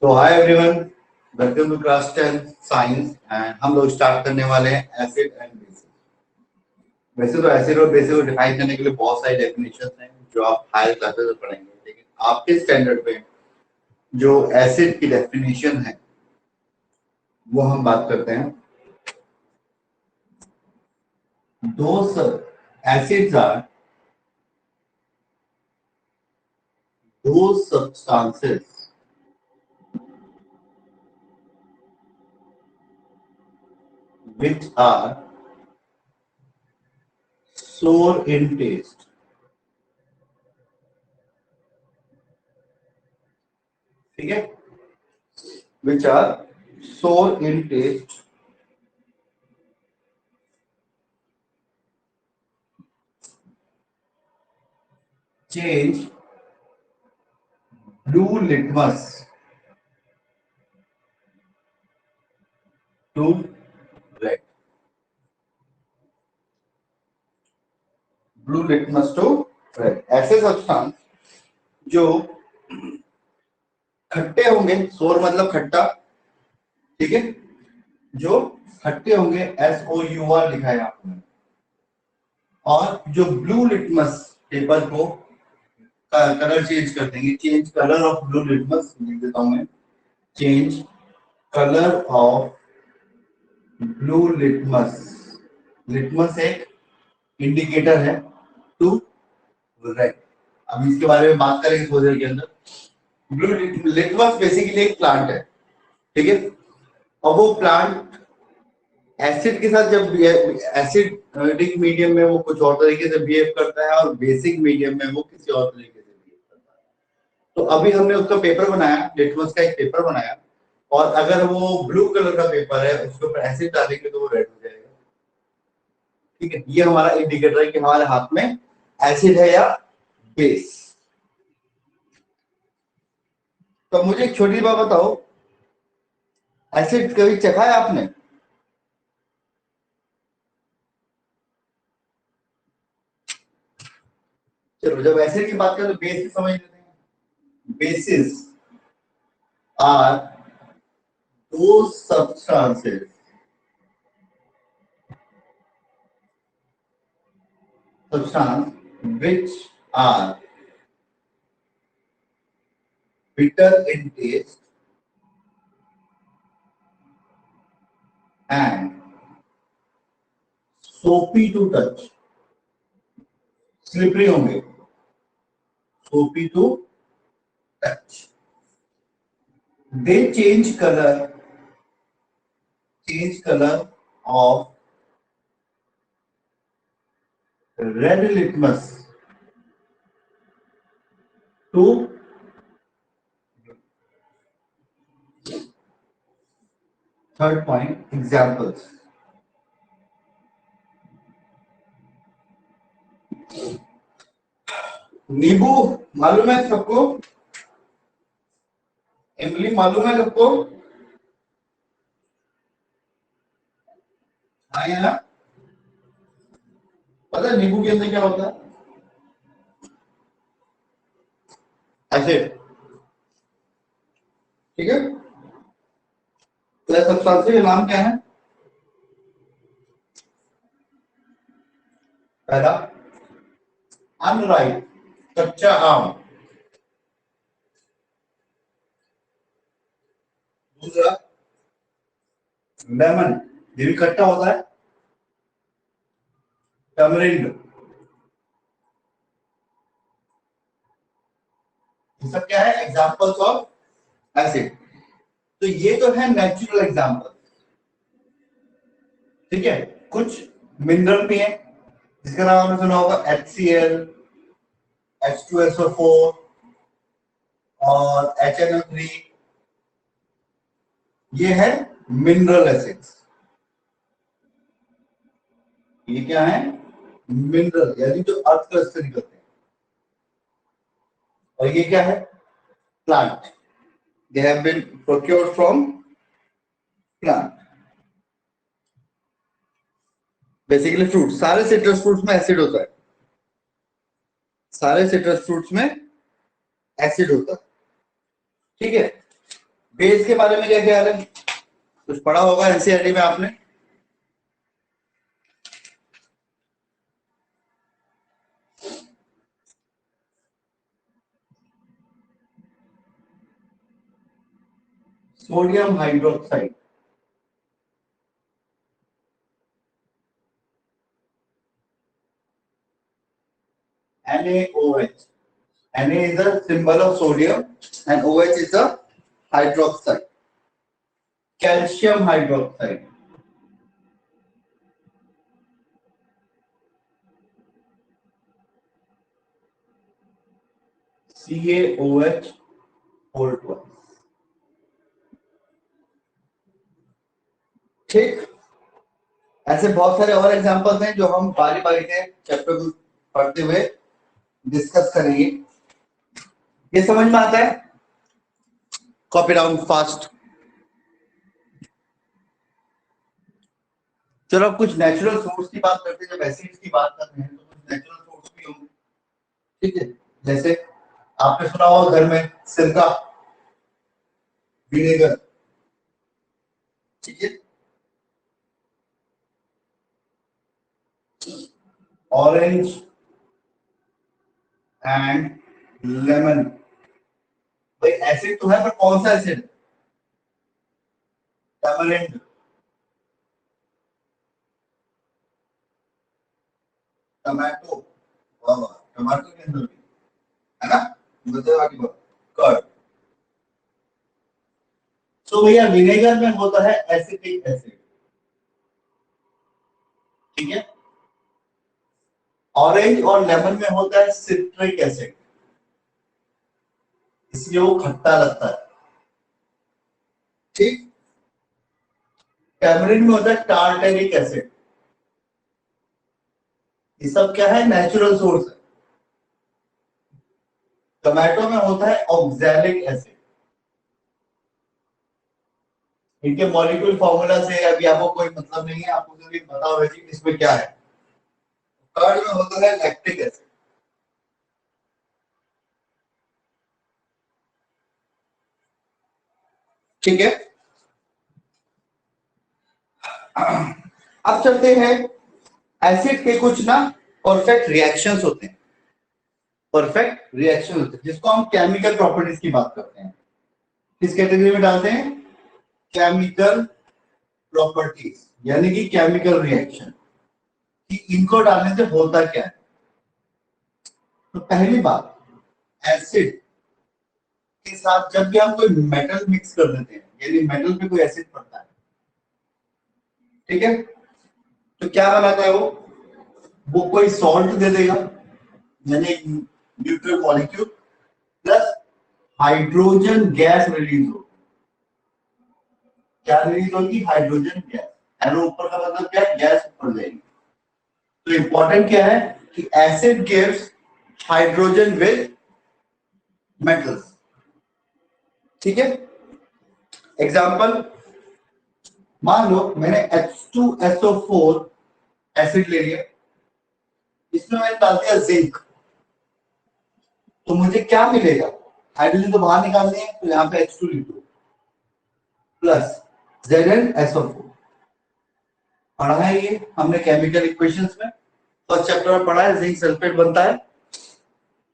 तो hi everyone, welcome to class 10 science and हम लोग स्टार्ट करने वाले हैं एसिड एंड बेसिस। वैसे तो एसिड और बेसिस को डिफाइन करने के लिए बहुत सारी डेफिनेशंस हैं जो आप हायर क्लासेस में पढ़ेंगे, लेकिन आपके स्टैंडर्ड पे जो एसिड की डेफिनेशन है वो हम बात करते हैं। Those acids are those substances which are sour in taste. ठीक है, which are sour in taste change blue litmus to red. Blue litmus to red, ऐसे सब्सटेंस जो खट्टे होंगे, सोर मतलब खट्टा, ठीक है, जो खट्टे होंगे, SOUR लिखा है आपने, और जो ब्लू लिटमस पेपर को कलर चेंज कर देंगे। Change colour of blue litmus लिख देता हूं मैं, change colour of blue litmus. Litmus एक इंडिकेटर है टू रेड। अब इसके बारे में बात करेंगे थोड़ी देर के अंदर। ब्लू लिटमस बेसिकली एक प्लांट है, ठीक है, और वो प्लांट एसिड के साथ जब एसिडिक मीडियम में वो कुछ और तरीके से बिहेव करता है और बेसिक मीडियम में वो किसी और तरीके से बिहेव करता है। तो अभी हमने उसका पेपर बनाया, लिटमस का एक पेपर बनाया, और अगर वो ब्लू कलर का पेपर है उसके ऊपर एसिड डालेंगे तो वो रेड हो जाएगा। ठीक है, ये हमारा इंडिकेटर है कि हमारे हाथ में एसिड है या बेस। तो मुझे एक छोटी बात बताओ, एसिड कभी चखा है आपने? चलो, जब एसिड की बात करें तो बेस समझ लेते हैं। Bases are those substances which are bitter in taste and soapy to touch, slippery होंगे, soapy to touch, they change color of red litmus to third point, examples. नींबू मालूम है सबको? इमली मालूम है सबको? हाँ या ना? पता है नींबू के अंदर क्या होता है? एसिड, ठीक है। तो सब्सटेंस के नाम क्या है? पहला अनराइप, कच्चा आम। दूसरा लेमन, ये भी खट्टा होता है। टमरिंड, ये सब क्या है? Examples of acid. तो ये तो है नेचुरल एग्जांपल, ठीक है। कुछ मिनरल भी है जिसका नाम आपने सुना होगा, HCl, H2SO4 और HNO3। ये है मिनरल एसिड्स। ये क्या है? मिनरल, यानी जो अर्थ का से निकलते हैं। और ये क्या है? Plant, they have been procured from plant. Basically fruit, सारे सिट्रस फ्रूट्स में एसिड होता है, सारे सिट्रस फ्रूट्स में एसिड होता है, ठीक है। बेस के बारे में क्या ख्याल है? कुछ पढ़ा होगा एनसीईआरटी में आपने। Sodium hydroxide, NaOH. Na is the symbol of sodium and OH is the hydroxide. Calcium hydroxide, CaOH whole twice. ठीक, ऐसे बहुत सारे और एग्जांपल्स हैं जो हम बारी बारी से चैप्टर को पढ़ते हुए डिस्कस करेंगे। ये समझ में आता है? Copy down fast. चलो अब कुछ नेचुरल सोर्स की बात करते हैं। जब एसिड्स की बात कर रहे हैं तो कुछ नेचुरल सोर्स भी होंगे, ठीक है। जैसे आपने सुना होगा घर में सिरका, विनेगर, ठीक है, ऑरेंज एंड लेमन। भाई एसिड तो है पर कौन सा एसिड? टैमरिंड, टमाटो, टमाटो के अंदर भी है ना, बताओ आगे बढ़ो। कर्ड। तो भैया विनेगर में होता है एसिटिक एसिड, ठीक है। ऑरेंज और लेमन में होता है सिट्रिक एसिड, इसलिए वो खट्टा लगता है, ठीक। टैमरिंड में होता है टार्टेरिक एसिड। ये सब क्या है? नेचुरल सोर्स है। टमाटो में होता है ऑक्सैलिक एसिड। इनके मॉलिक्यूल फॉर्मूला से अभी आपको कोई मतलब नहीं है, आपको सिर्फ पता होगा कि इसमें क्या है। कर्ड में होता है लैक्टिक एसिड, ठीक है। अब चलते हैं, एसिड के कुछ ना परफेक्ट रिएक्शंस होते हैं, परफेक्ट रिएक्शन होते हैं जिसको हम केमिकल प्रॉपर्टीज की बात करते हैं। किस कैटेगरी में डालते हैं? केमिकल प्रॉपर्टीज, यानी कि केमिकल रिएक्शन, कि इनको डालने से होता क्या है। तो पहली बात, एसिड के साथ जब भी हम कोई मेटल मिक्स कर देते हैं, यानी मेटल पे कोई एसिड पड़ता है, ठीक है, तो क्या बनाता है वो कोई सॉल्ट दे देगा, यानी neutral molecule plus hydrogen gas release हो। क्या रिलीज होगी? Hydrogen gas. एरो ऊपर का मतलब क्या है? गैस ऊपर जाएगी। तो इंपॉर्टेंट क्या है कि acid gives hydrogen with metals, ठीक है। एग्जांपल, मान लो मैंने H2SO4 एसिड ले लिया, इसमें मैंने डाल दिया जिंक, तो मुझे क्या मिलेगा? हाइड्रोजन तो बाहर निकालने हैं, तो यहाँ पे H2 लिख दो प्लस ZnSO4। पढ़ा है ये हमने केमिकल इक्वेशंस में, फर्स्ट चैप्टर में पढ़ा है। जिंक सल्फेट बनता है,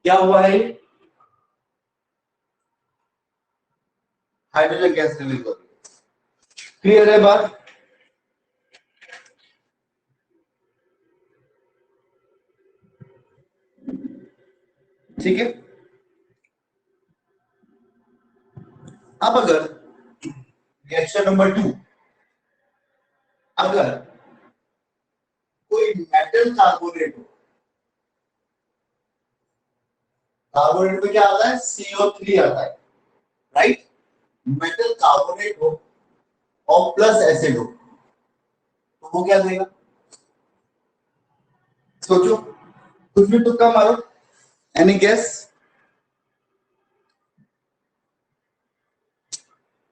क्या हुआ है? हाइड्रोजन गैस रिलीज हो रही है। क्लियर है बात? ठीक है। अब अगर रिएक्शन नंबर 2, अगर कोई मेटल कार्बोनेट हो, कार्बोनेट में क्या आता है? CO3 आता है, राइट। मेटल कार्बोनेट हो और प्लस एसिड हो, तो वो क्या देगा? सोचो, कुछ भी तुक्का मारो, एनी गेस?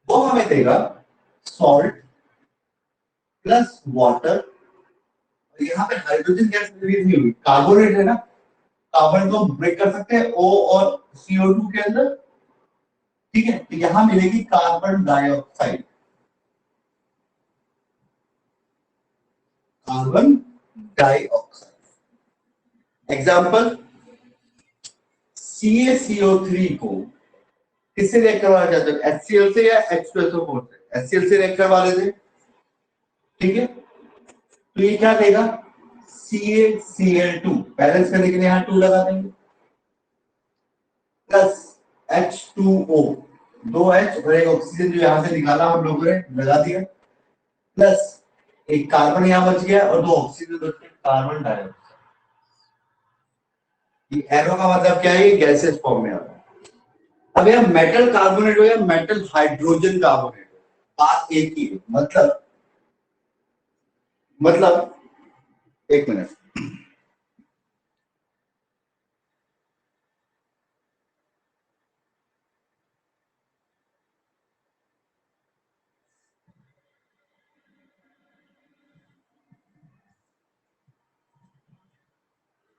वो हमें देगा सॉल्ट प्लस वाटर। यहाँ पे हाइड्रोजन गैस रिलीज नहीं हुई, कार्बोनेट है ना, कार्बन को हम ब्रेक कर सकते हैं O और CO2 के अंदर, ठीक है, तो यहां मिलेगी carbon dioxide, carbon dioxide. Example, CaCO3 को किससे रिएक्ट करवाना चाहते हो, HCl से या H2SO4 से? HCl से रिएक्ट करवा रहे थे, ठीक है, तो ये क्या देगा, CaCl2, बैलेंस करने के लिए यहां 2 लगा देंगे, प्लस H2O, 2H और एक ऑक्सीजन जो यहां से निकाला हम लोगों ने लगा दिया, प्लस एक कार्बन यहां बच गया और 2 ऑक्सीजन बच गए, कार्बन डाइऑक्साइड। ये एरो का मतलब क्या है, गैसेस फॉर्म में आ रहा है। अब यह मेटल कार्बोनेट हो या मेटल हाइड्रोजन कार्बोनेट, बात एक ही है, मतलब एक मिनट,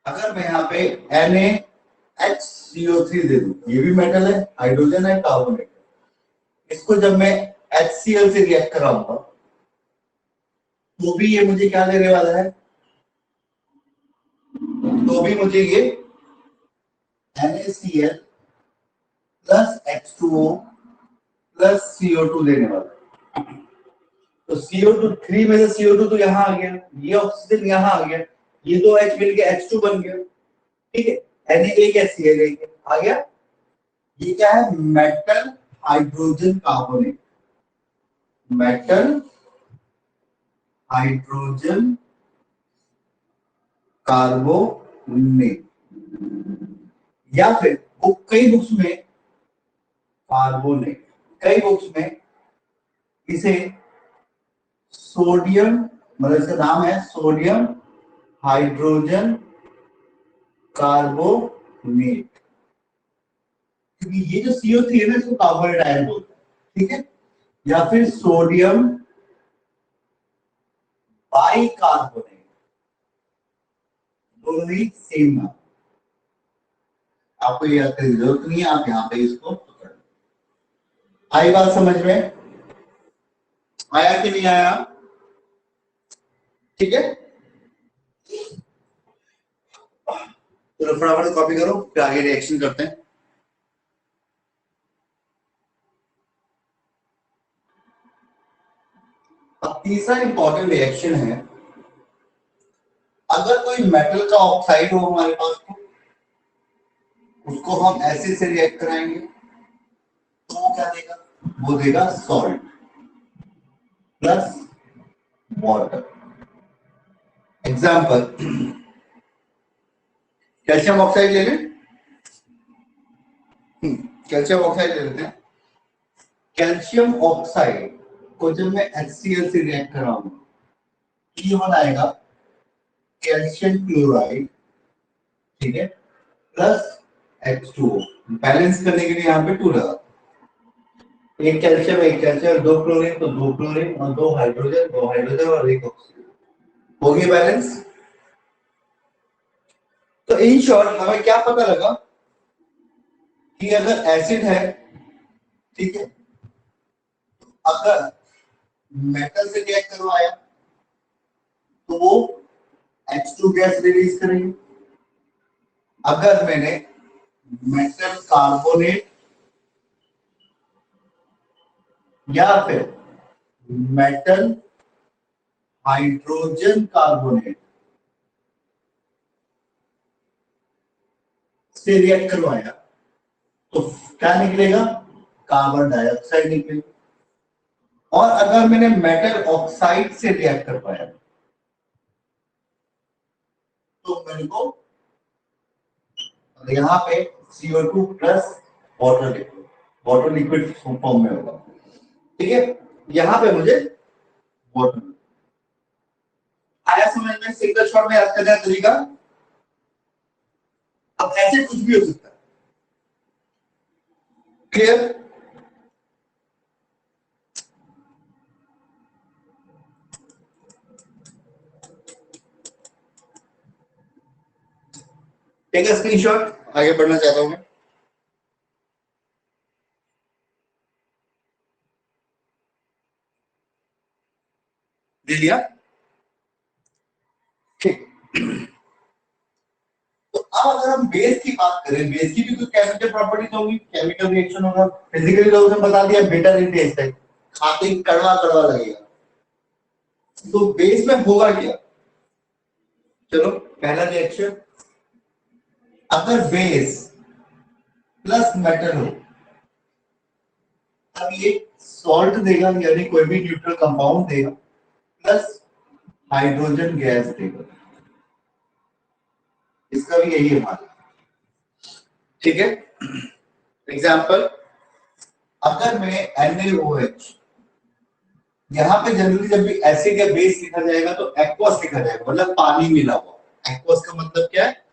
अगर मैं यहाँ पे NaHCO3 दे दूं, ये भी मेटल है, हाइड्रोजन है, कार्बोनेट है, इसको जब मैं HCl से रिएक्ट कराऊंगा तो भी ये मुझे क्या देने वाला है, तो भी मुझे ये NaCl plus H2O plus CO2 देने वाला है। तो CO2 3 में से CO2 तो यहाँ आ गया, ये ऑक्सीजन यहाँ आ गया, ये दो H मिलके H2 बन गया, ठीक है, Na एक आ गया। ये क्या है, metal hydrogen carbonate, metal hydrogen carbonate, या फिर कई बुक्स में कार्बोनेट, कई बुक्स में इसे सोडियम, मतलब इसका नाम है सोडियम हाइड्रोजन कार्बोनेट, क्योंकि ये जो CO3 है ना, इसको कार्बोनेट आयन बोलते हैं, ठीक है, या फिर सोडियम बाइकार्बोनेट, दोनों ही सेम नाम। आपको ये याद करने की जरूरत नहीं है, आप यहाँ पे इसको पकड़ लो। आई बात समझ में, आया कि नहीं आया, ठीक है, तो फटाफट कॉपी करो, फिर आगे रिएक्शन करते हैं। अब तीसरा इंपॉर्टेंट रिएक्शन है, अगर कोई मेटल का ऑक्साइड हो हमारे पास तो उसको हम एसिड से रिएक्ट कराएंगे तो वो क्या देगा, वो देगा salt plus water. Example, calcium oxide ले लें, कैल्शियम ऑक्साइड ले लेते हैं। कैल्शियम ऑक्साइड को जब मैं HCl से रिएक्ट कराऊंगा तो ये बनाएगा कैल्शियम क्लोराइड, ठीक है, प्लस H2O, बैलेंस करने के लिए यहाँ पे 2 लगा, एक कैल्शियम, दो क्लोरीन, तो 2 क्लोरीन और 2 हाइड्रोजन, 2 हाइड्रोजन और एक ऑक्सीजन, हो गई बैलेंस। तो इन शॉर्ट हमें क्या पता लगा कि अगर एसिड है, ठीक है, अगर मेटल से रिएक्ट करवाया तो वो H2 गैस रिलीज करेंगे, अगर मैंने मेटल कार्बोनेट या फिर मेटल हाइड्रोजन कार्बोनेट से रिएक्ट करवाया तो क्या निकलेगा, कार्बन डाइऑक्साइड निकलेगा। और अगर मैंने मेटल ऑक्साइड से रिएक्ट करवाया तो मेरे को यहाँ पे CO2 plus water liquid, water liquid form में होगा, ठीक है, यहाँ पे मुझे वाटर आया समझ में, सिंगल शॉट में याद करने का तरीका। अब ऐसे कुछ भी हो सकता है, क्लियर, टेक अ स्क्रीनशॉट, आगे बढ़ना चाहता हूं मैं। ले लिया, ठीक। तो अब अगर हम बेस की बात करें, बेस की भी कोई केमिकल प्रॉपर्टीज होगी, केमिकल रिएक्शन होगा, फिजिकली लोगों ने बता दिया बिटर इन टेस्ट है, खाते ही कड़वा कड़वा लगेगा। तो बेस में होगा क्या? चलो पहला रिएक्शन, अगर बेस प्लस मेटल हो तब ये सॉल्ट देगा, यानी कोई भी न्यूट्रल कंपाउंड देगा प्लस हाइड्रोजन गैस देगा। इसका भी यही है मान, ठीक है। एग्जाम्पल, अगर मैं NaOH, यहां पे जनरली जब भी एसिड या बेस लिखा जाएगा तो एक्वस लिखा जाएगा, मतलब पानी मिला हुआ। एक्वस का मतलब क्या है?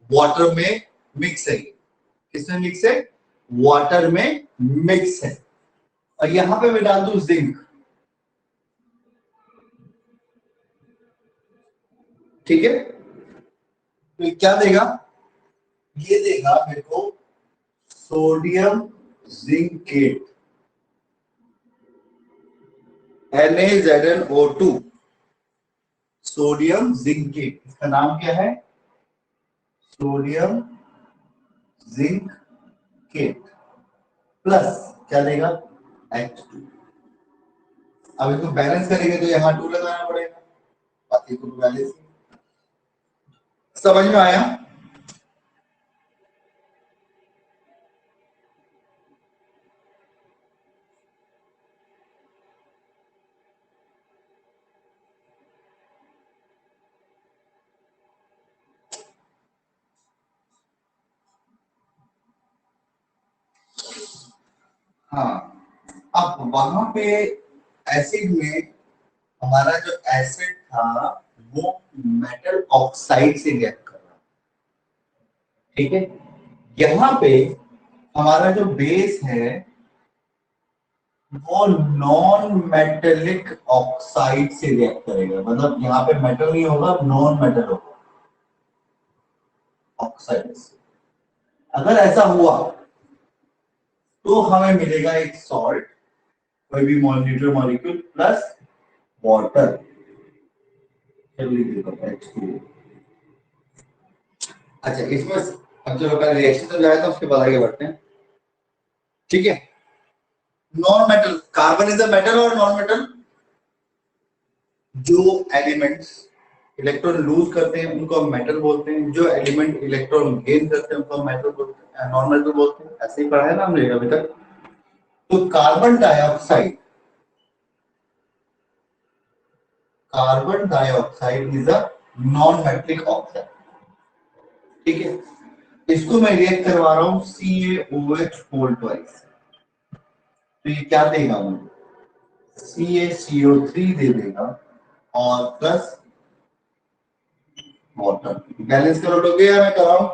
वाटर में मिक्स है। किसमें मिक्स है? वाटर में मिक्स है। और यहां पे मैं डाल दूं जिंक, ठीक है, तो क्या देगा? ये देगा मेरे को sodium zincate, NaZnO2, sodium zincate. इसका नाम क्या है? सोडियम जिंकेट प्लस क्या देगा? H2। अब इसको बैलेंस करेंगे तो यहाँ 2 लगाना पड़ेगा, बाकी तो बैलेंस। समझ में आया? हाँ, अब वहां पे एसिड में हमारा जो एसिड था वो मेटल ऑक्साइड से रिएक्ट कर रहा, ठीक है। यहाँ पे हमारा जो बेस है वो नॉन मेटेलिक ऑक्साइड से रिएक्ट करेगा, मतलब यहाँ पे मेटल नहीं होगा, नॉन मेटल होगा, ऑक्साइड से। अगर ऐसा हुआ तो हमें मिलेगा एक सॉल्ट, कोई भी neutral molecule plus water, H2O। अच्छा, इसमें अब चलो पहले रिएक्शन तो जाए तो उसके बाद आगे बढ़ते हैं, ठीक है। Non metal, carbon is a metal और नॉन मेटल, जो एलिमेंट्स इलेक्ट्रॉन लूज करते हैं उनको हम मेटल बोलते हैं, जो एलिमेंट इलेक्ट्रॉन गेन करते हैं उनको हम मेटल बोलते हैं, नॉन मेटल बोलते हैं। ऐसे ही पढ़ा है ना हमने अभी तक। तो carbon dioxide is a non metallic oxide, ठीक है। इसको मैं रिएक्ट करवा रहा हूं CaOH फोल्ड ट्वाइस, तो ये क्या देगा मुझे? CaCO3 दे देगा और प्लस वाटर। बैलेंस करो लोगे या मैं कराऊं?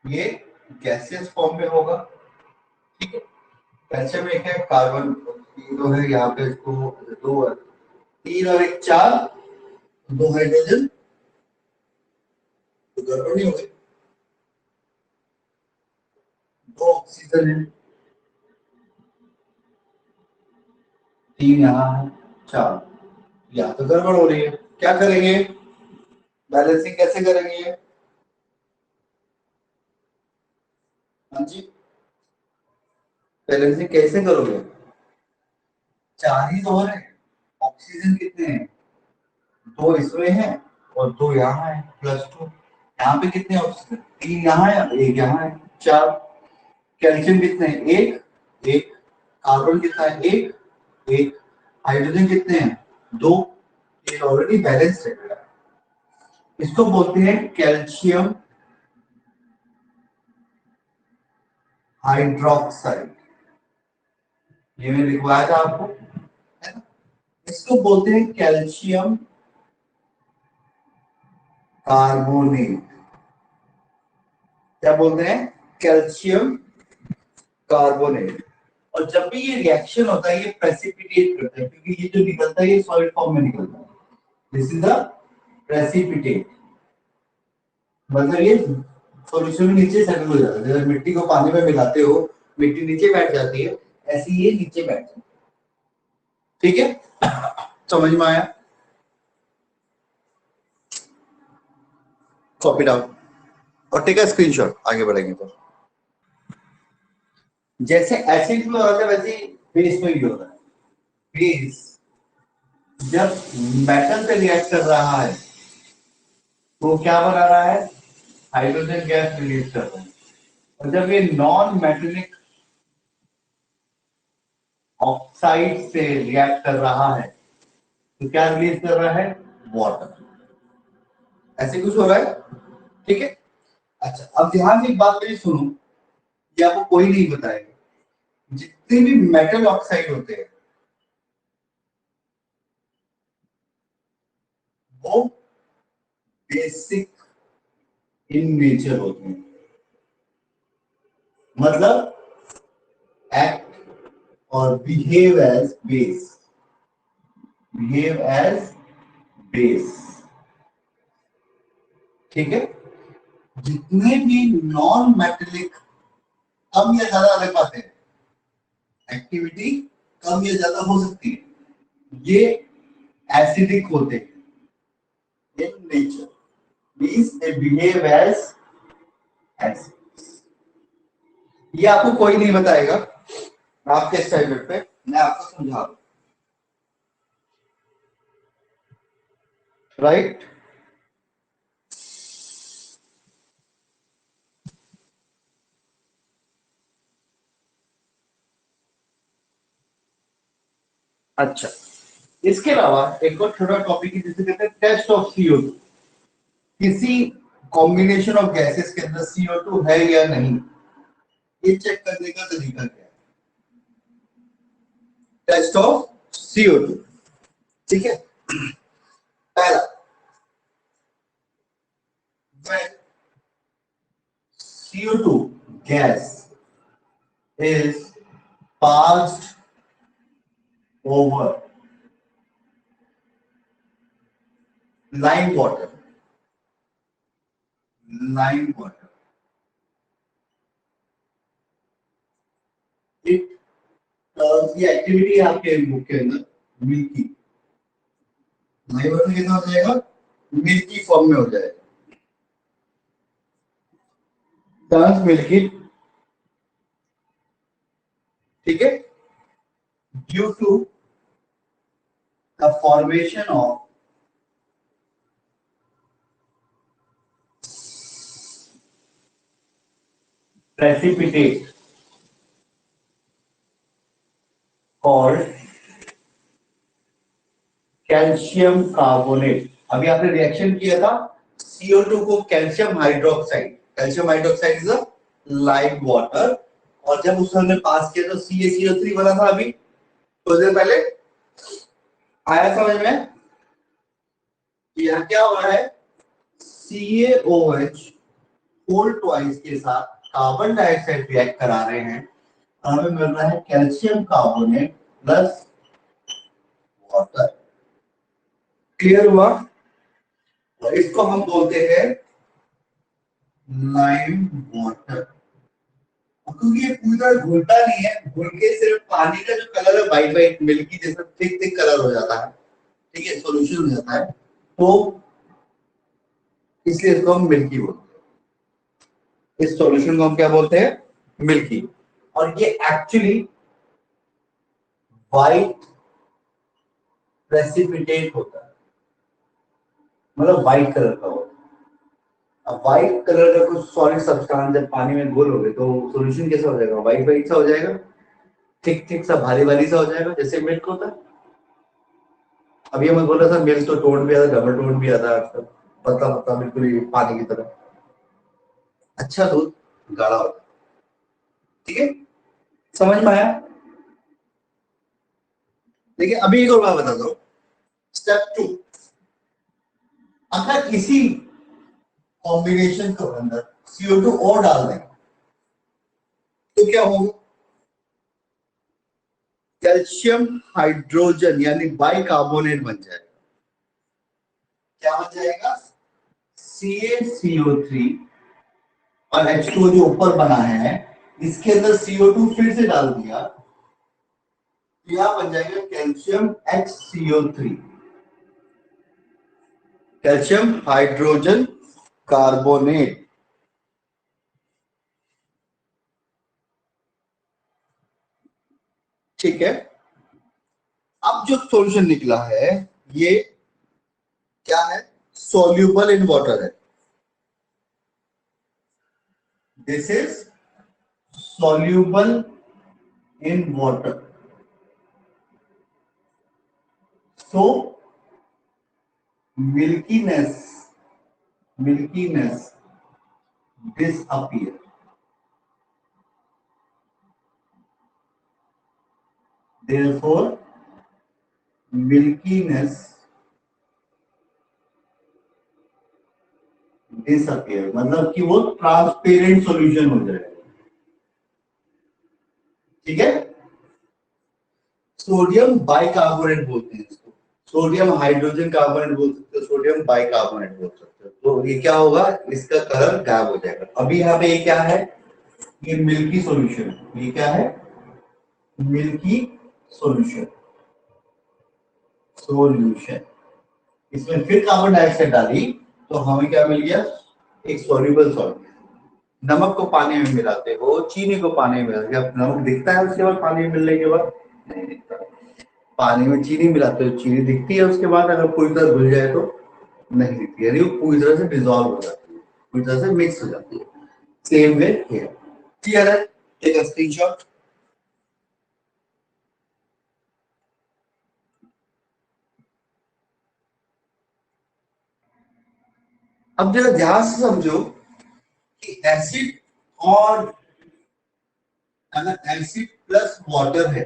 ये गैसियस फॉर्म में होगा, ठीक है। कैल्शियम एक है, कार्बन तीन है, यहाँ पे इसको दो है, 3 और 1 4, 2 हाइड्रोजन, तो गड़बड़ नहीं होगी, 2 ऑक्सीजन है, 3 यहाँ है, 4, यहाँ तो गड़बड़ हो रही है। क्या करेंगे? बैलेंसिंग कैसे करेंगे? हाँ जी, बैलेंसिंग कैसे करोगे? 4 ही तो है, ऑक्सीजन कितने हैं? 2 इसमें है और 2 यहाँ है, +2। यहाँ पे कितने ऑक्सीजन? 3 यहाँ है, 1 यहाँ है, 4। कैल्शियम कितने हैं? 1 1। कार्बन कितना है? 1 1। हाइड्रोजन कितने हैं? 2। ये ऑलरेडी बैलेंस्ड है। इसको बोलते हैं कैल्शियम हाइड्रोक्साइड, ये मैंने लिखवाया था आपको, है ना? इसको बोलते हैं कैल्शियम कार्बोनेट। क्या बोलते हैं? Calcium carbonate. और जब भी ये रिएक्शन होता है ये प्रेसिपिटेट करता है, क्योंकि ये जो निकलता है ये सॉलिड फॉर्म में निकलता है। दिस इज द प्रेसिपिटेट, मतलब ये सॉल्यूशन में नीचे सेटल हो जाता है। जैसे मिट्टी को पानी में मिलाते हो, मिट्टी नीचे बैठ जाती है, ऐसे ये नीचे बैठ जाती है। ठीक है, समझ में आया? कॉपी डाउन और टेक अ स्क्रीनशॉट, आगे बढ़ेंगे तो। जैसे एसिड में होता है वैसे बेस में भी होता है। बेस जब मेटल से रिएक्ट कर रहा है तो क्या बना रहा है, हाइड्रोजन गैस रिलीज कर रहा है। और जब ये नॉन मेटेलिक ऑक्साइड से रिएक्ट कर रहा है तो क्या रिलीज कर रहा है, वाटर। ऐसे कुछ हो रहा है, ठीक है। अच्छा, अब ध्यान से एक बात मेरी सुनो, ये आपको कोई नहीं बताएगा। जितने भी मेटल ऑक्साइड होते हैं वो बेसिक इन नेचर होते हैं, मतलब एक्ट और behave as base, behave as base, ठीक है। जितने भी नॉन मेटेलिक, कम या ज्यादा अलग बात है, एक्टिविटी कम या ज्यादा हो सकती है, ये एसिडिक होते हैं in nature, means they behave as acid. ये आपको कोई नहीं बताएगा आपके स्टैंडर्ड पे, मैं आपको समझा दूं, राइट। अच्छा, इसके अलावा एक और छोटा टॉपिक है जिसे कहते हैं टेस्ट ऑफ CO2। किसी कॉम्बिनेशन ऑफ गैसेस के अंदर CO2 है या नहीं, ये चेक करने का तरीका क्या है, टेस्ट ऑफ CO2, ठीक है। पहला, when CO2 gas is passed over lime water, lime water, it turns, ये एक्टिविटी आपके बुक के अंदर मिल्की, लाइम वाटर कितना हो जाएगा, मिल्की फॉर्म में हो जाएगा, टर्न्स मिल्की, ठीक है, due to the formation of precipitate called calcium carbonate. अभी आपने रिएक्शन किया था CO2 को calcium hydroxide, calcium hydroxide is a lime water, और जब उसने पास किया तो CaCO3 बना था अभी कुछ देर पहले, आया समझ में? यहाँ क्या हो रहा है, CaOH होल ट्वाइस के साथ कार्बन डाइऑक्साइड रिएक्ट करा रहे हैं, हमें मिल रहा है calcium carbonate plus water. Clear हुआ? और इसको हम बोलते हैं लाइम वाटर। क्योंकि ये पूरी तरह घुलता नहीं है, घुल के सिर्फ पानी का जो कलर है वाइट वाइट मिल्की जैसा थिक थिक कलर हो जाता है, ठीक है, सॉल्यूशन हो जाता है, तो इसलिए इसको हम मिल्की बोलते हैं। इस सॉल्यूशन को हम क्या बोलते हैं, मिल्की। और ये एक्चुअली वाइट प्रेसिपिटेट होता है, मतलब व्हाइट कलर का होता है। अब व्हाइट कलर का कुछ सॉलिड सब्सटेंस जब पानी में घोलोगे तो सॉल्यूशन कैसा हो जाएगा, व्हाइट व्हाइट सा हो जाएगा, थिक थिक सा, भारी भारी सा हो जाएगा, जैसे मिल्क होता है। अभी मैं बोल रहा था मिल्क तो टोन भी आता, डबल टोन भी आता है, पतला पतला बिल्कुल ही पानी की तरह, अच्छा दूध गाढ़ा होता है, ठीक है, समझ में आया? देखिए अभी एक और बात बताता हूँ, स्टेप 2, अगर इसी कॉम्बिनेशन के अंदर CO2 और डाल दें तो क्या होगा, कैल्शियम हाइड्रोजन यानी बाइकार्बोनेट बन जाएगा। क्या बन जाएगा, CaCO3 और H2O जो ऊपर बना है, इसके अंदर CO2 फिर से डाल दिया यह बन जाएगा calcium HCO3, calcium hydrogen carbonate. ठीक है, अब जो सॉल्यूशन निकला है ये क्या है, सॉल्यूबल इन वाटर है। This is soluble in water, so milkiness disappear, therefore milkiness disappear, मतलब कि वो ट्रांसपेरेंट सॉल्यूशन हो जाएगा। ठीक है, सोडियम बाइकार्बोनेट बोलते हैं इसको, सोडियम हाइड्रोजन कार्बोनेट बोल सकते हो, सोडियम बाइकार्बोनेट बोल सकते हो। तो ये क्या होगा, इसका कलर गायब हो जाएगा। अभी यहाँ पे ये क्या है, ये मिल्की सॉल्यूशन, ये क्या है, मिल्की सॉल्यूशन। इसमें फिर कार्बन डाइऑक्साइड डाली तो हमें क्या मिल गया, एक सॉल्युबल सॉल्ट। नमक को पानी में मिलाते हो, चीनी को पानी में मिलाते हो, नमक दिखता है उसके बाद पानी में मिलने के बाद, नहीं दिखता। पानी में चीनी मिलाते हो, चीनी दिखती है उसके बाद, अगर पूरी तरह घुल जाए तो नहीं दिखती, यानी वो पूरी तरह से डिजोल्व हो जाती है, पूरी तरह से मिक्स हो जाती है। सेम वे हियर, क्लियर है, टेक अ स्क्रीनशॉट। अब जरा ध्यान से समझो कि एसिड और अगर एसिड प्लस वाटर है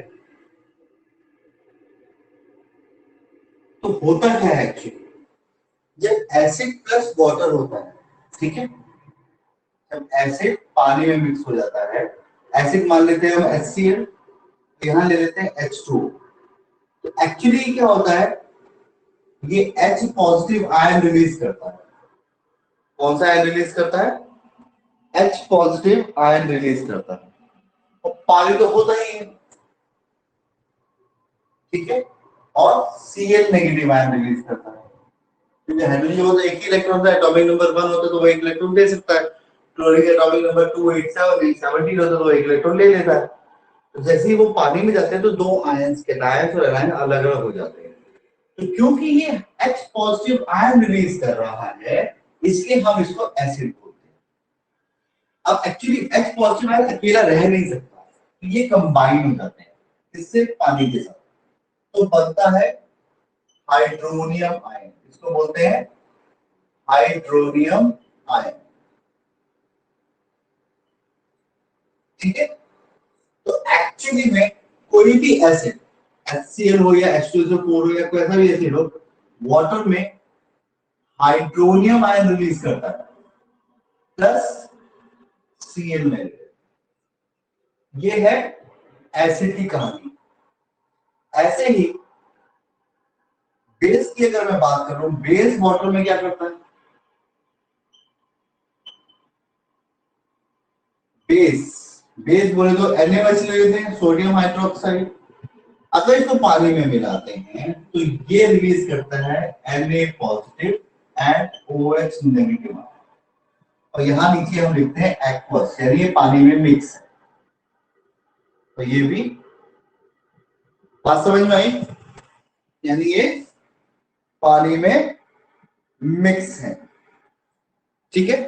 तो होता क्या है एक्चुअली, जब एसिड प्लस वाटर होता है, ठीक है, जब एसिड पानी में मिक्स हो जाता है, एसिड मान लेते हैं हम HCl, यहां ले लेते हैं H2, तो एक्चुअली क्या होता है, ये H पॉजिटिव आयन रिलीज करता है। कौन सा आयन रिलीज करता है, H पॉजिटिव आयन रिलीज करता है, और पानी तो होता ही है, ठीक है, और Cl नेगेटिव आयन रिलीज करता है, क्योंकि हाइड्रोजन होता है एक ही इलेक्ट्रॉन का, एटॉमिक नंबर 1 होता है तो वो एक इलेक्ट्रॉन दे सकता है, क्लोरीन एटॉमिक नंबर 287 17 होता है तो वो एक इलेक्ट्रॉन ले लेता है। तो जैसे ही वो पानी में जाते हैं तो दो आयंस के आयंस और एनायन अलग अलग हो जाते हैं। तो क्योंकि ये H पॉजिटिव आयन रिलीज कर रहा है, इसलिए हम इसको एसिड बोलते हैं। अब एक्चुअली H पॉजिटिव आयन अकेला रह नहीं सकता, तो ये कंबाइन हो जाते हैं इससे पानी के साथ, तो बनता है हाइड्रोनियम आयन, इसको बोलते हैं हाइड्रोनियम आयन। ठीक है, तो एक्चुअली में कोई भी एसिड, HCl हो या H2SO4 हो या कोई ऐसा भी एसिड हो, वाटर में हाइड्रोनियम आयन रिलीज करता है प्लस Cl में। ये है एसिड की कहानी। ऐसे ही बेस की अगर मैं बात कर रहा हूं, बेस वाटर में क्या करता है, बेस बेस बोले तो NaOH ले लेते हैं, सोडियम हाइड्रोक्साइड। अगर इसको पानी में मिलाते हैं तो ये रिलीज करता है Na positive and OH negative, और यहां नीचे हम लिखते हैं एक्वस, यानी ये पानी में मिक्स है। तो ये भी बात समझ में आई, यानी ये पानी में मिक्स है। ठीक है,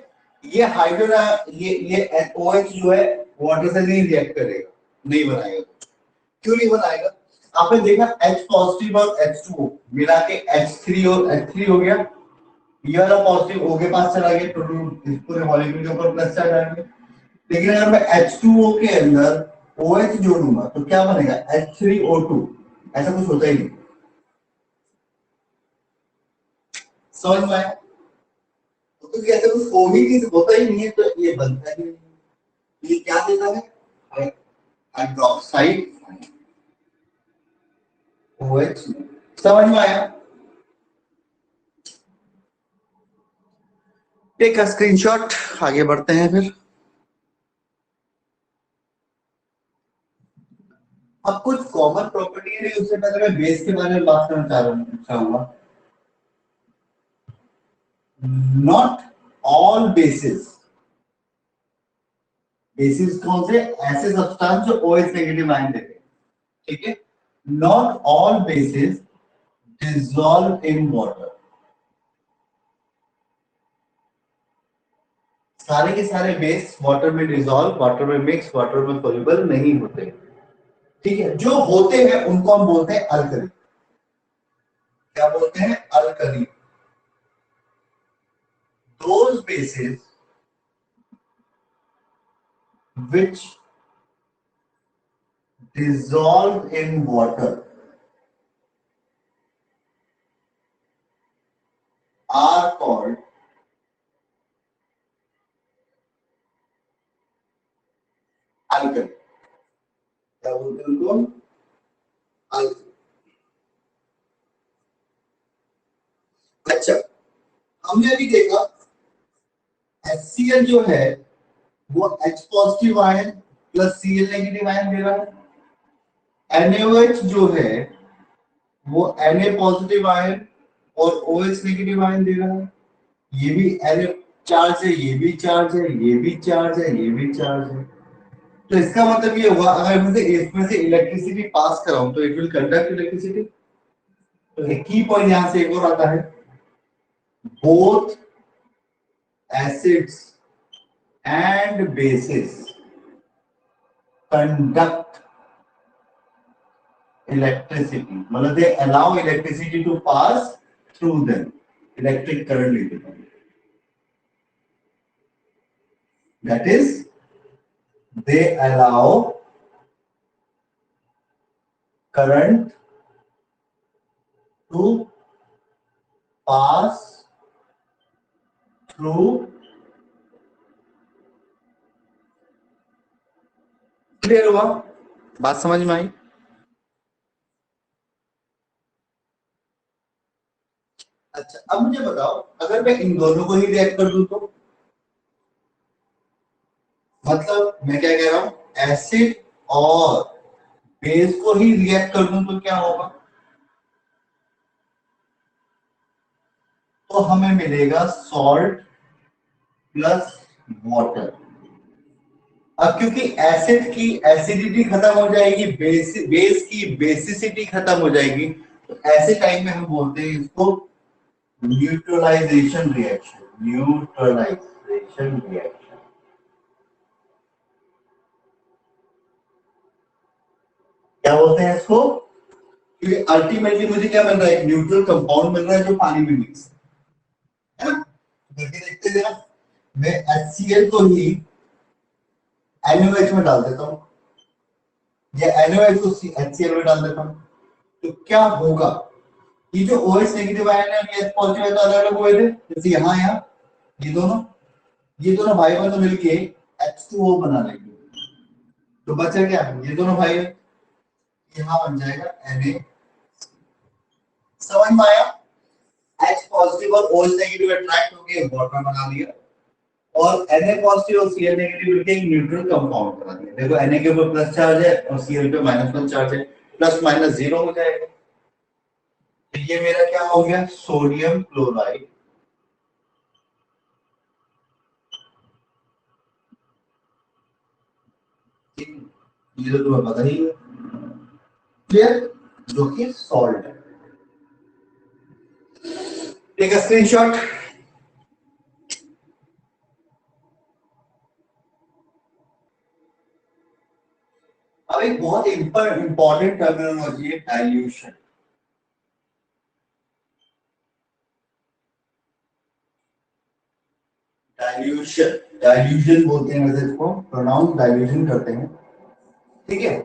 ये हाइड्रोजन ये OH जो है वाटर से नहीं रिएक्ट करेगा, नहीं बनाएगा। क्यों नहीं बनाएगा, आपने देखा H पॉजिटिव और H2O मिला के H3 और H3 हो गया, ये वाला पॉजिटिव O के पास चला गया, तो इस पूरे मॉलिक्यूल के ऊपर प्लस चार्ज आएंगे। लेकिन अगर मैं H2O के अंदर OH जोड़ूंगा तो क्या बनेगा, H3O2, ऐसा कुछ होता ही नहीं। समझ में आया, तो ऐसा कुछ हो ही नहीं, होता ही नहीं है, तो ये बनता ही नहीं। ये क्या देता है, हाइड्रोक्साइड OH। समझ में आया, टेक अ स्क्रीनशॉट, आगे बढ़ते हैं फिर। अब कुछ कॉमन प्रॉपर्टी नहीं, उससे पहले मैं बेस के बारे में बात करना चाहूंगा। नॉट ऑल बेसिस, बेसिस कौन से? ऐसे सब्सटेंस जो OH नेगेटिव आयन देते हैं, ठीक है। Not all basis dissolve in water, सारे के सारे बेस वाटर में डिसॉल्व, वाटर में मिक्स, वाटर में सोल्यूबल नहीं होते, ठीक है। जो होते हैं उनको हम बोलते हैं अल्कली। क्या बोलते हैं? Alkali. Those basis which dissolve in water are called alkali। क्या बोलते हैं उनको? अल्कली। अच्छा, हमने अभी देखा HCl जो है वो H positive ion plus Cl negative ion दे रहा है। NaOH जो है वो Na पॉजिटिव आयन और OH नेगेटिव आयन दे रहा है। ये भी Na चार्ज है, ये भी चार्ज है, ये भी चार्ज है, ये भी चार्ज है। तो इसका मतलब ये हुआ, अगर मैं इसमें से इलेक्ट्रिसिटी पास कराऊं तो इट विल कंडक्ट इलेक्ट्रिसिटी। तो एक की पॉइंट यहां से एक और आता है, both acids and bases conduct electricity, मतलब they allow electricity to pass through them, electric current लेते हैं। That is they allow current to pass through. Clear हुआ? बात समझ में आई? अच्छा, अब मुझे बताओ, अगर मैं इन दोनों को ही रिएक्ट कर दूं तो? मतलब मैं क्या कह रहा हूं, एसिड और बेस को ही रिएक्ट कर दूं तो क्या होगा? तो हमें मिलेगा सॉल्ट प्लस वाटर। अब क्योंकि एसिड की एसिडिटी खत्म हो जाएगी, बेस की बेसिसिटी खत्म हो जाएगी, तो ऐसे टाइम में हम बोलते हैं इसको न्यूट्रलाइजेशन रिएक्शन। न्यूट्रलाइजेशन रिएक्शन क्या बोलते हैं इसको? क्योंकि अल्टीमेटली मुझे क्या मिल रहा है? एक न्यूट्रल कंपाउंड मिल रहा है जो पानी में मिक्स है ना। करके देखते हैं, मैं HCl को ही NaOH में डाल देता हूं, या NaOH को HCl में डाल देता हूं, तो क्या होगा? ये जो OH नेगेटिव आयन है ये पॉजिटिव है तो अलग अलग हुए थे, जैसे यहाँ ये दोनों भाई बंधु मिलके H2O बना लेंगे, तो बचा क्या? ये दोनों भाई, यहाँ बन जाएगा Na। समझ में आया? H पॉजिटिव और OH नेगेटिव अट्रैक्ट होके वाटर बना लिया, और Na पॉजिटिव और Cl नेगेटिव मिलके एक न्यूट्रल कंपाउंड बना दिया। देखो Na के ऊपर प्लस चार्ज है और Cl पे -1 चार्ज है, प्लस माइनस जीरो हो जाएगा। तो ये मेरा क्या हो गया? Sodium chloride. ये तो तुम्हें पता ही है, क्लियर? जो कि सॉल्ट है। Take a screenshot. अब एक बहुत इंपॉर्टेंट टर्मिनोलॉजी है डाइल्यूशन। डाइल्यूशन, डाइल्यूशन बोलते हैं वैसे इसको, प्रोनाउंस डाइल्यूशन करते हैं, ठीक है।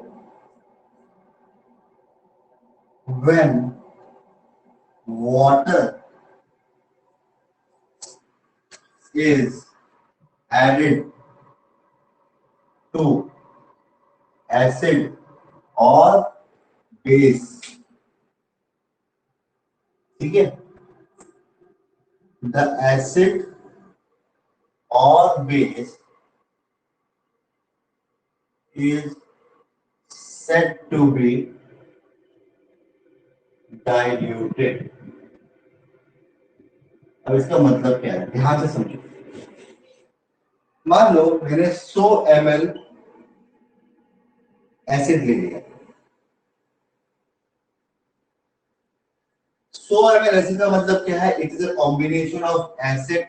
When water is added to acid और base, ठीक है। the acid or base is said to be diluted. अब इसका मतलब क्या है, ध्यान से समझो। मान लो मैंने 100 ml एसिड ले लिया। 100 ml एसिड का मतलब क्या है? It is a combination of acid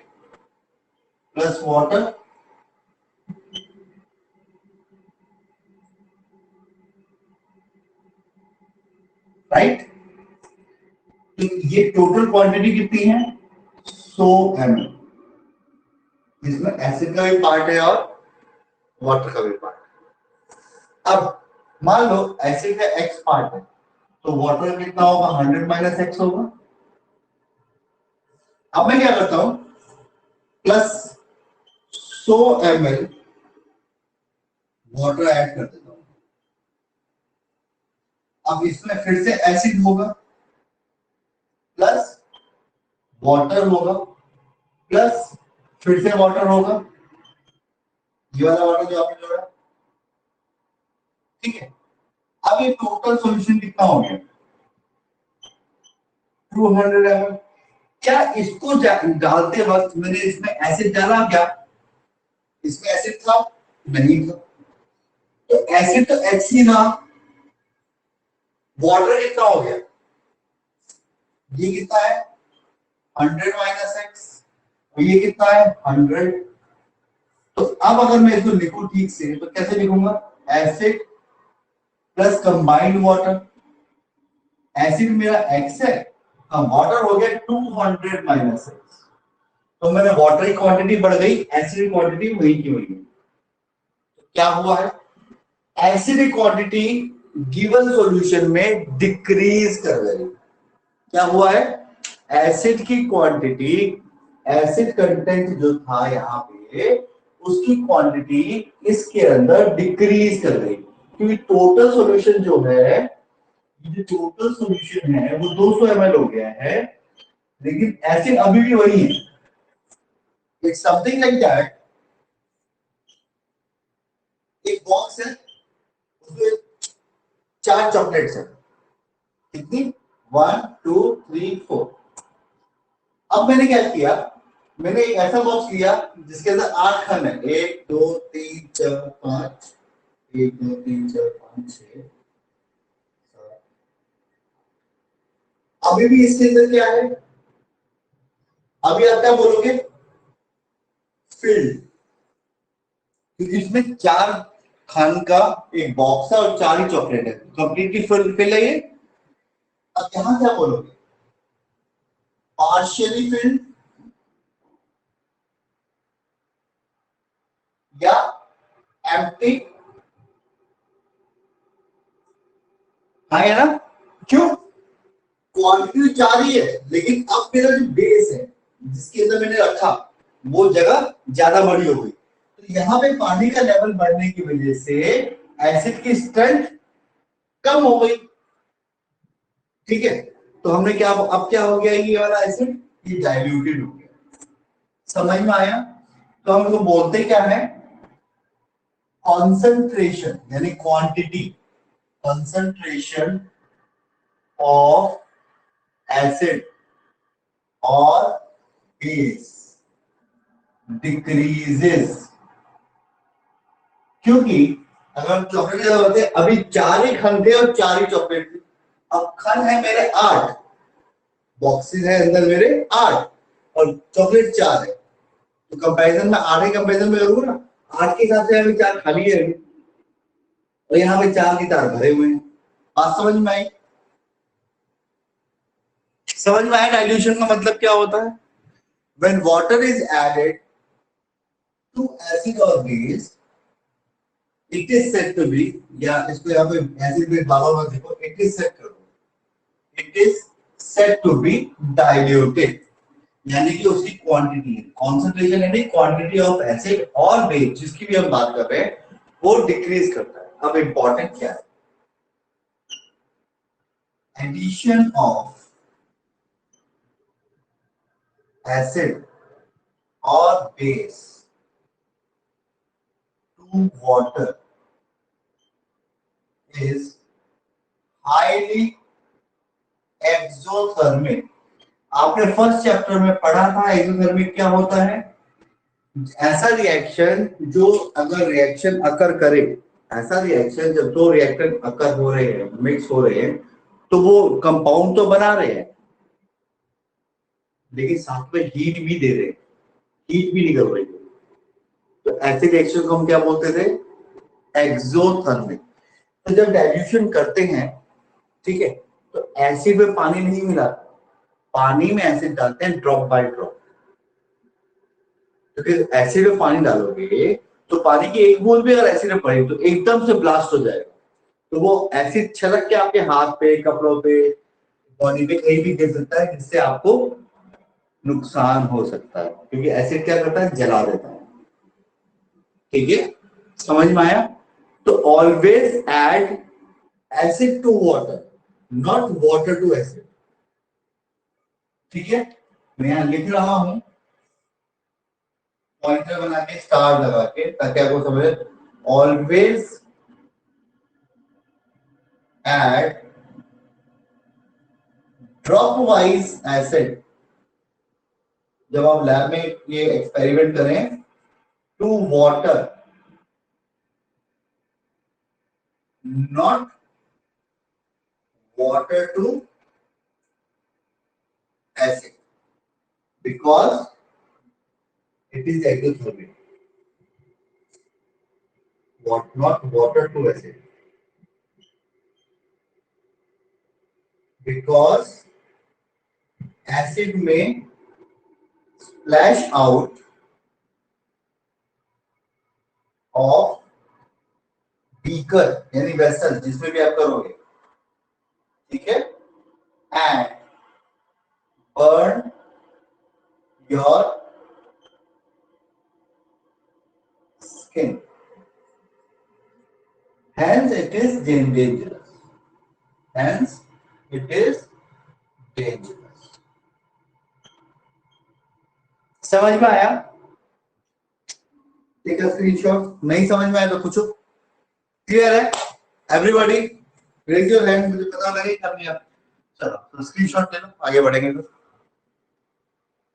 plus water, right. तो ये टोटल क्वांटिटी कितनी है? 100 ml। इसमें एसिड का भी पार्ट है और वाटर का भी पार्ट है। अब मान लो एसिड का x पार्ट है, तो वाटर कितना होगा? 100 माइनस एक्स होगा। अब मैं क्या करता हूं, प्लस 100 ml वाटर ऐड कर देता हूं। अब इसमें फिर से एसिड होगा, प्लस वाटर होगा, प्लस फिर से वाटर होगा, ये वाला वाटर जो आपने जोड़ा, ठीक है। अब ये टोटल सॉल्यूशन कितना हो गया? 200 ml। क्या इसको डालते वक्त मैंने इसमें एसिड डाला क्या? इसमें एसिड था? नहीं था। तो एसिड तो एच ही था। वाटर कितना हो गया? ये कितना है? 100 माइनस एक्स। ये कितना है? 100। तो अब अगर मैं इसको लिखूं ठीक से तो कैसे लिखूंगा? Acid plus combined water. Acid मेरा एक्स है, वाटर हो गया 200 माइनस एक्स। तो मैंने वाटर की क्वांटिटी बढ़ गई, एसिड की क्वांटिटी वही की वही है। तो क्या हुआ है? एसिड की क्वांटिटी गिवन सॉल्यूशन में डिक्रीज कर गई। क्या हुआ है? एसिड की क्वांटिटी, एसिड कंटेंट जो था यहाँ पे, उसकी क्वांटिटी इसके अंदर डिक्रीज कर गई, क्योंकि टोटल सॉल्यूशन जो है, ये जो टोटल सॉल्यूशन है वो 200 ml हो गया है, लेकिन एसिड अभी भी वही है। It's something like that. एक बॉक्स है, उसमें 4 चॉकलेट्स है। कितनी? 1 2 3 4। अब मैंने क्या किया, मैंने एक ऐसा बॉक्स लिया जिसके अंदर 8 खंड है, 1 2 3 4 5, 1 2 3 4 5 6 7। अभी भी इसके अंदर क्या है? अभी आप क्या बोलोगे? फिल्ड। क्योंकि इसमें 4 खंड का एक बॉक्स है और 4 ही चॉकलेट है, कंप्लीटली फिल है ये। अब यहां क्या बोलोगे? पार्शियली फिल्ड या एम्प्टी? हाँ है ना? क्यों? क्वांटिटी 4 ही है, लेकिन अब मेरा जो बेस है जिसके अंदर मैंने रखा, वो जगह ज्यादा बड़ी हो गई। तो यहाँ पे पानी का लेवल बढ़ने की वजह से एसिड की स्ट्रेंथ कम हो गई, ठीक है। तो हमने क्या, अब क्या हो गया, ये वाला एसिड ये डाइल्यूटेड हो गया। समझ में आया? तो हम इसको बोलते क्या है? कॉन्सेंट्रेशन यानी क्वांटिटी, कंसंट्रेशन ऑफ एसिड और बेस डिक्रीजेस। क्योंकि अगर हम चॉकलेट की बात करें, अभी 4 ही खंड थे और 4 ही चॉकलेट थी। अब खंड है मेरे 8, बॉक्सेस है अंदर मेरे 8, और चॉकलेट 4 है। तो कंपैरिजन में 8 ही कंपैरिजन में करूंगा ना, 8 के हिसाब से अभी 4 खाली है, और यहाँ पे 4 की 4 भरे हुए हैं। बात समझ में आई? समझ में आया डाइल्यूशन का मतलब क्या होता है? When water is added to acid और base, it is said to be, या इसको यहाँ पे एसिड बेस बाबा मत देखो, it is said to, it is said to be diluted. यानी कि उसकी क्वांटिटी, कॉन्सेंट्रेशन यानी क्वांटिटी ऑफ एसिड और बेस जिसकी भी हम बात कर रहे हैं, वो डिक्रीज करता है। अब इंपॉर्टेंट क्या है? एडिशन ऑफ एसिड और base to water is highly exothermic. आपने फर्स्ट चैप्टर में पढ़ा था एक्सोथर्मिक क्या होता है। ऐसा रिएक्शन जो अगर रिएक्शन अकर करे, ऐसा रिएक्शन जब दो रिएक्टेंट अकर हो रहे हैं, मिक्स हो रहे हैं, तो वो कंपाउंड तो बना रहे हैं लेकिन साथ में हीट भी दे रहे हैं, हीट भी निकल रही है। तो ऐसे रिएक्शन को हम क्या बोलते थे, एक्सोथर्मिक। तो जब डाइल्यूशन करते हैं, ठीक है, तो एसिड में पानी नहीं मिला, पानी में एसिड डालते हैं ड्रॉप बाय ड्रॉप। क्योंकि तो एसिड में पानी डालोगे तो पानी की एक बूंद भी अगर एसिड में पड़े तो एकदम से ब्लास्ट हो जाएगा। तो वो एसिड छलक के आपके हाथ पे, कपड़ों पे, बॉडी पे कहीं भी गिर सकता है, जिससे आपको नुकसान हो सकता है, क्योंकि एसिड क्या करता है, जला देता है। ठीक है, समझ में आया। तो always add acid to water, not water to acid. ठीक है, मैं यहां लिख रहा हूं पॉइंटर बना के, स्टार लगा के, ताकि आपको समझे। Always add dropwise acid, जब आप लैब में ये एक्सपेरिमेंट करें, to water, not water to acid, because it is exothermic, not water to acid, because acid में स्प्लैश आउट ऑफ बीकर यानी वेसल, जिसमें भी आप करोगे, ठीक है, and burn your skin, hence it is dangerous, hence it is dangerous। समझ में आया? ठीक है, स्क्रीनशॉट। नहीं समझ में आया तो पूछो। क्लियर है एवरीबॉडी? रेज योर हैंड, मुझे पता लगे करनी है। चलो तो स्क्रीनशॉट ले लो, आगे बढ़ेंगे।